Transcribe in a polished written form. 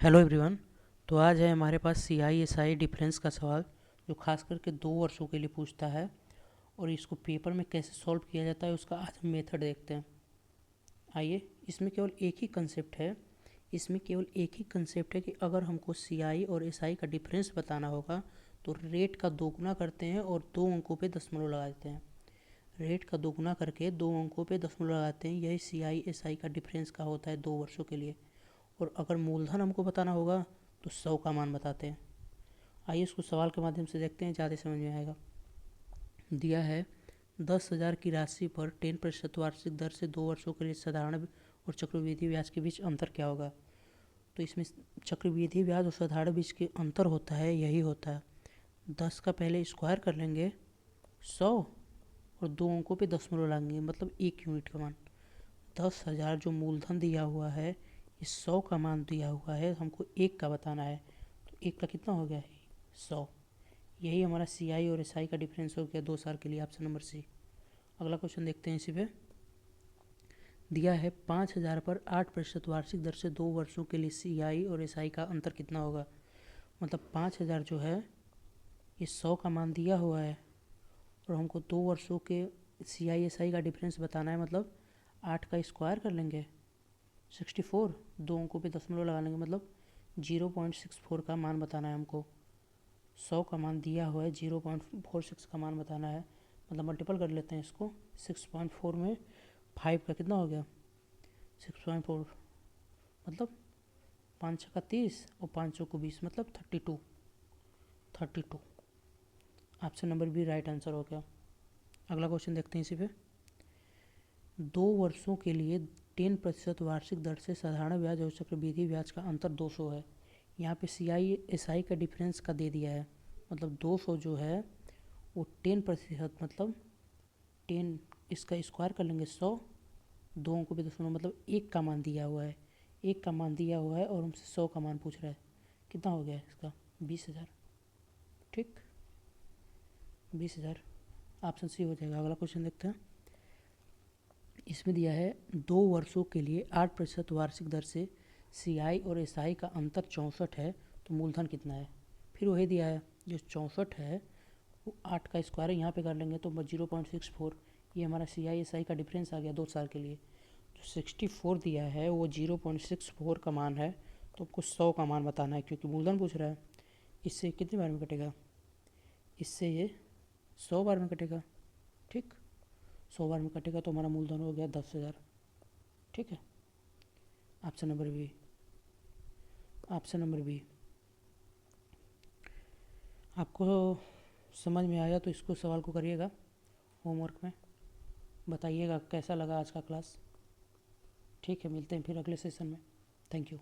Hello everyone. तो आज है हमारे पास सी आई एस आई डिफरेंस का सवाल, जो खास करके 2 वर्षों के लिए पूछता है और इसको पेपर में कैसे सॉल्व किया जाता है उसका आज हम मेथड देखते हैं। आइए, इसमें केवल एक ही कंसेप्ट है। इसमें केवल एक ही कंसेप्ट है कि अगर हमको सी आई और एस आई का डिफरेंस बताना होगा तो रेट का दोगुना करते हैं और 2 अंकों पे दशमलव लगा देते हैं। रेट का दोगुना करके 2 अंकों पे दशमलव लगाते हैं। यही सी आई एस आई का डिफरेंस का होता है 2 वर्षों के लिए। और अगर मूलधन हमको बताना होगा तो 100 का मान बताते हैं। आइए इसको सवाल के माध्यम से देखते हैं, ज़्यादा समझ में आएगा। दिया है 10,000 की राशि पर 10% वार्षिक दर से 2 वर्षों के लिए साधारण और चक्रवृद्धि ब्याज के बीच अंतर क्या होगा। तो इसमें चक्रवृद्धि ब्याज और साधारण बीच के अंतर होता है, यही होता है 10 का पहले स्क्वायर कर लेंगे 100 और 2 अंकों पे दशमलव लगाएंगे, मतलब 1 यूनिट का मान। 10,000 जो मूलधन दिया हुआ है, ये 100 का मान दिया हुआ है, हमको 1 का बताना है। तो 1 का कितना हो गया है 100। यही हमारा सी आई और एस आई का डिफरेंस हो गया 2 साल के लिए, ऑप्शन नंबर सी। अगला क्वेश्चन देखते हैं। इसी पे दिया है 5,000 पर 8% वार्षिक दर से 2 वर्षों के लिए सी आई और एस आई का अंतर कितना होगा। मतलब 5,000 जो है ये 100 का मान दिया हुआ है और हमको 2 वर्षों के सी आई एस आई का डिफरेंस बताना है। मतलब 8 का स्क्वायर कर लेंगे 64, 2 अंकों पे दशमलव लगा लेंगे, मतलब 0.64 का मान बताना है हमको। 100 का मान दिया हुआ है, 0.46 का मान बताना है। मतलब मल्टीपल कर लेते हैं इसको। 6.4 में 5 का कितना हो गया 6.4, मतलब 5 का 30 और 5 को 20, मतलब 32। Option number B right answer हो गया। अगला क्वेश्चन देखते हैं इसी पे। 2 वर्षों के लिए 10% वार्षिक दर से साधारण ब्याज और चक्रवृद्धि ब्याज का अंतर 200 है। यहाँ पे सी आई एस आई का डिफरेंस का दे दिया है। मतलब 200 जो है वो 10%, मतलब 10, इसका स्क्वायर कर लेंगे 100, 2 अंकों पे दशमलव, मतलब 1 का मान दिया हुआ है। 1 का मान दिया हुआ है और हमसे 100 का मान पूछ रहा है। कितना हो गया इसका 20,000। ठीक, 20,000 ऑप्शन सी हो जाएगा। अगला क्वेश्चन देखते हैं। इसमें दिया है 2 वर्षों के लिए 8% वार्षिक दर से सी आई और एस आई का अंतर 64 है, तो मूलधन कितना है। फिर वही दिया है, जो 64 है वो 8 का स्क्वायर यहाँ पे कर लेंगे तो 0.64। ये हमारा सी आई एस आई का डिफरेंस आ गया 2 साल के लिए। जो 64 दिया है वो 0.64 का मान है, तो आपको 100 का मान बताना है क्योंकि मूलधन पूछ रहा है। इससे कितनी बार में कटेगा, इससे ये 100 बार में कटेगा। ठीक, 100 बार में कटेगा तो हमारा मूलधन हो गया 10,000। ठीक है, option number B. Option number B. आपको समझ में आया तो इसको सवाल को करिएगा होमवर्क में, बताइएगा कैसा लगा आज का क्लास। ठीक है, मिलते हैं फिर अगले सेशन में। Thank you.